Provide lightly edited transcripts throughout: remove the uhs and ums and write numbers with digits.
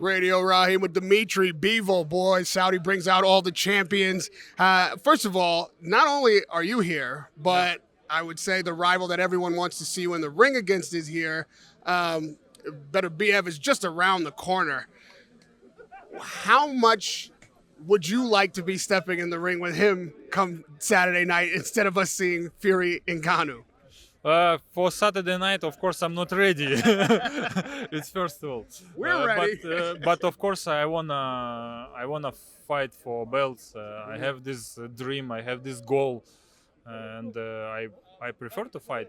Radio Rahim with Dimitry Bivol, boys. Saudi brings out all the champions. First of all, not only are you here, but I would say the rival that everyone wants to see you in the ring against is here. Beterbiev is just around the corner. How much would you like to be stepping in the ring with him come Saturday night instead of us seeing Fury and Ngannou? For Saturday night, of course, I'm not ready. It's first of all. We're ready. But of course, I wanna fight for belts. I have this dream. I have this goal, and I prefer to fight.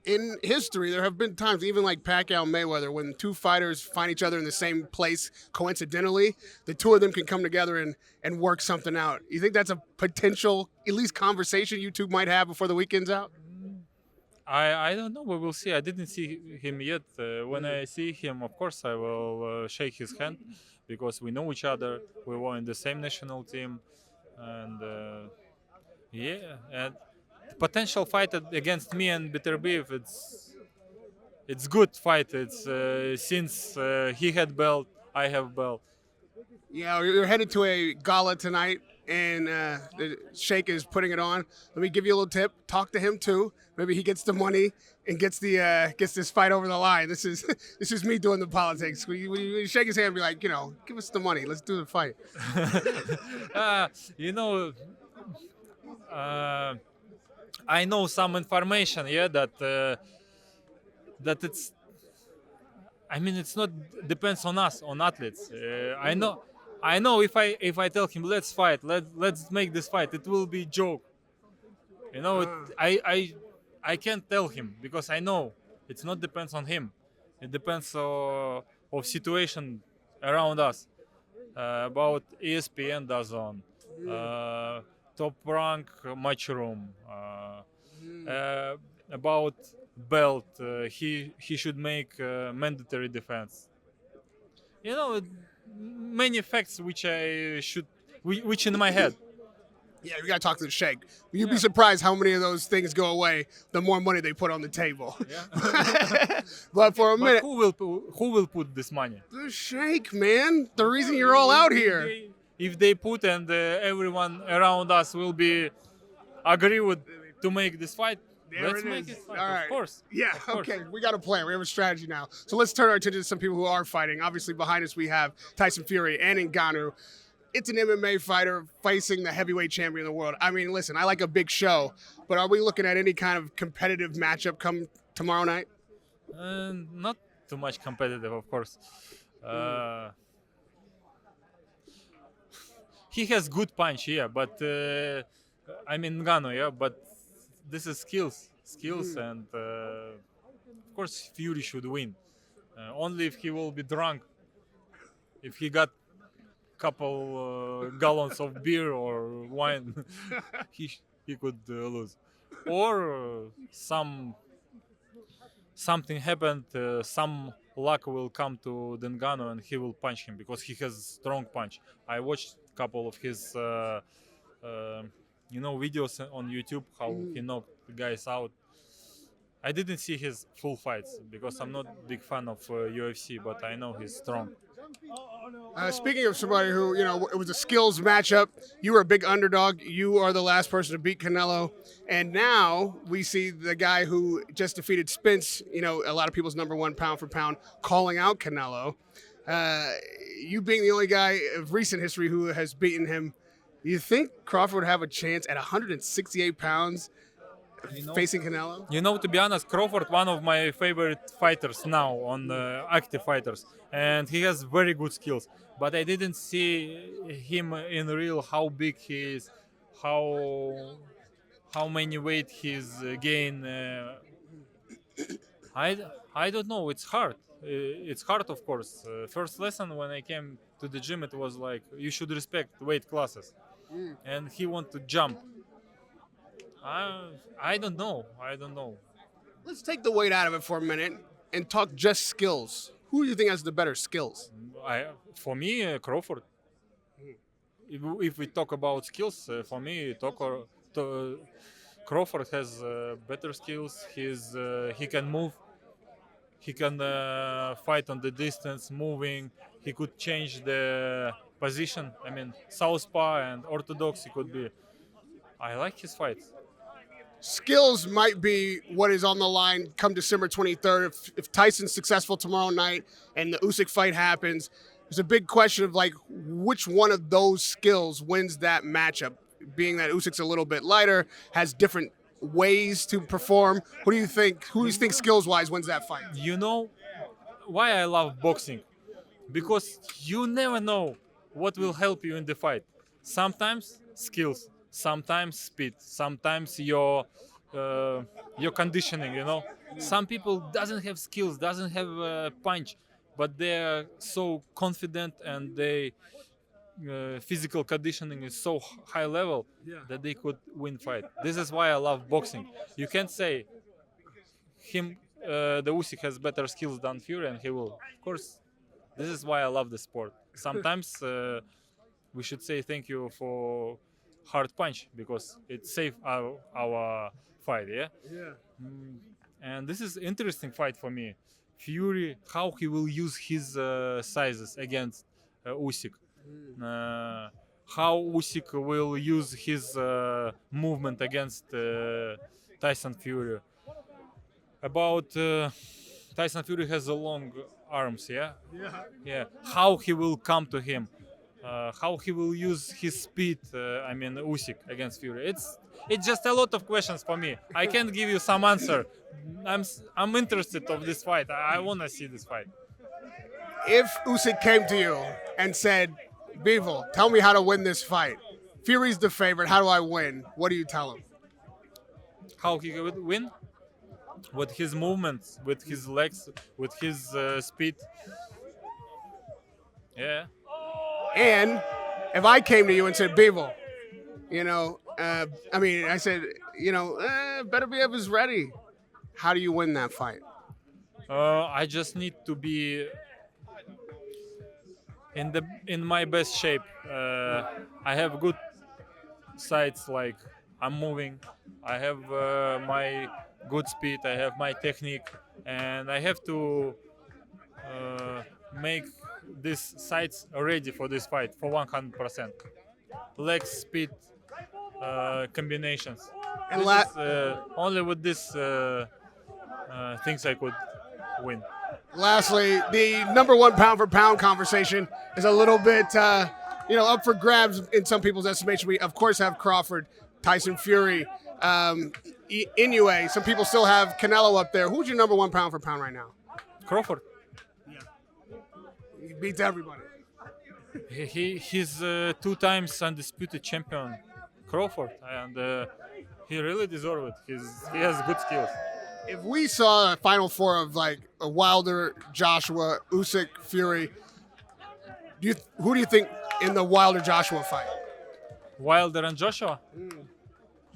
In history, there have been times, even like Pacquiao and Mayweather, when two fighters find each other in the same place coincidentally, the two of them can come together and work something out. You think that's a potential, at least conversation you two might have before the weekend's out? I don't know. We will see. I didn't see him yet. When I see him, of course, I will shake his hand because we know each other. We were in the same national team, and and potential fight against me and Beterbiev. It's good fight. It's since he had belt, I have belt. Yeah, you're headed to a gala tonight, and the Sheikh is putting it on. Let me give you a little tip. Talk to him too. Maybe he gets the money and gets this fight over the line. This is me doing the politics. When you shake his hand, be like, give us the money. Let's do the fight. I know some information. That it's. I mean, it's not depends on us, on athletes. I know if I tell him let's fight, let's make this fight, it will be joke. I can't tell him because I know it's not depends on him. It depends of situation around us. About ESPN DAZN, Top Rank Matchroom, about belt. He should make mandatory defense. Many facts which which in my head. Yeah, we gotta talk to the Sheikh. You'd be surprised how many of those things go away the more money they put on the table. Yeah. But for a minute, who will put this money? the Sheikh, man, the reason you're all out here. If they put and everyone around us will be agree with to make this fight, let's make it fight. All right. Of course. Yeah, Of course. okay. We got a plan. We have a strategy now. So let's turn our attention to some people who are fighting. Obviously, behind us we have Tyson Fury and Ngannou. It's an MMA fighter facing the heavyweight champion of the world. I mean, listen, I like a big show, but are we looking at any kind of competitive matchup come tomorrow night? Not too much competitive, of course. He has good punch, but I mean Ngannou, but this is skills, and of course Fury should win. Only if he will be drunk. If he got couple gallons of beer or wine, he could lose. Or something happened, some luck will come to Ngannou and he will punch him because he has strong punch. I watched a couple of his videos on YouTube how he knocked the guys out. I didn't see his full fights because I'm not a big fan of UFC, but I know he's strong. Speaking of somebody who, it was a skills matchup, you were a big underdog. You are the last person to beat Canelo. And now we see the guy who just defeated Spence, a lot of people's number one pound for pound, calling out Canelo. You being the only guy of recent history who has beaten him, you think Crawford would have a chance at 168 pounds facing Canelo? To be honest, Crawford, one of my favorite fighters now on active fighters, and he has very good skills. But I didn't see him in real how big he is, how many weight he's gained. I don't know. It's hard. It's hard, of course. First lesson when I came to the gym, it was like you should respect weight classes, and he want to jump. I don't know. Let's take the weight out of it for a minute and talk just skills. Who do you think has the better skills? For me, Crawford. If we talk about skills, for me, Crawford has better skills. He can move. He can fight on the distance, moving. He could change the position. I mean, southpaw and orthodox. He could be. I like his fights. Skills might be what is on the line come December 23rd. If Tyson's successful tomorrow night and the Usyk fight happens, there's a big question of like which one of those skills wins that matchup. Being that Usyk's a little bit lighter, has different ways to perform. Who do you think skills-wise wins that fight? You know why I love boxing? Because you never know what will help you in the fight. Sometimes skills, sometimes speed, sometimes your conditioning. You know, some people doesn't have skills, doesn't have punch, but they're so confident and they physical conditioning is so high level that they could win fight. This is why I love boxing. You can't say the Usyk has better skills than Fury, and he will. Of course, this is why I love the sport. Sometimes we should say thank you for hard punch because it saved our fight. Yeah. And this is interesting fight for me. Fury, how he will use his sizes against Usyk. How Usyk will use his movement against Tyson Fury. About Tyson Fury has a long arms, yeah. How he will come to him, how he will use his speed. Usyk against Fury. It's just a lot of questions for me. I can't give you some answer. I'm interested of this fight. I wanna see this fight. If Usyk came to you and said, Bivol, tell me how to win this fight. Fury's the favorite. How do I win? What do you tell him? How he would win? With his movements, with his legs, with his speed. Yeah. And if I came to you and said, Bivol, I said, Beterbiev is ready. How do you win that fight? I just need to be in my best shape. I have good sides, like I'm moving. I have my good speed. I have my technique, and I have to make these sides ready for this fight for 100%. Legs, speed, combinations. And Only with these things I could win. Lastly, the number one pound for pound conversation is a little bit, up for grabs in some people's estimation. We, of course, have Crawford, Tyson Fury, Inoue. Some people still have Canelo up there. Who's your number one pound for pound right now? Crawford. Yeah. He beats everybody. He's 2 times undisputed champion, Crawford, and he really deserves it. He has good skills. If we saw a Final Four of like a Wilder, Joshua, Usyk, Fury, who do you think in the Wilder Joshua fight? Wilder and Joshua?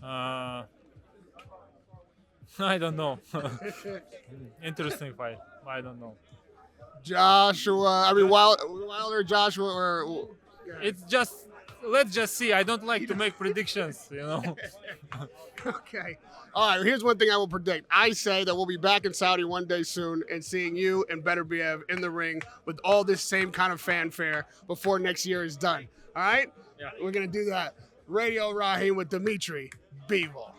I don't know. Interesting fight. I don't know. Wilder, Joshua, or it's just let's just see. I don't like to make predictions, Okay. All right, here's one thing I will predict. I say that we'll be back in Saudi one day soon and seeing you and Beterbiev in the ring with all this same kind of fanfare before next year is done. All right? Yeah. We're going to do that. Radio Rahim with Dimitry Bivol.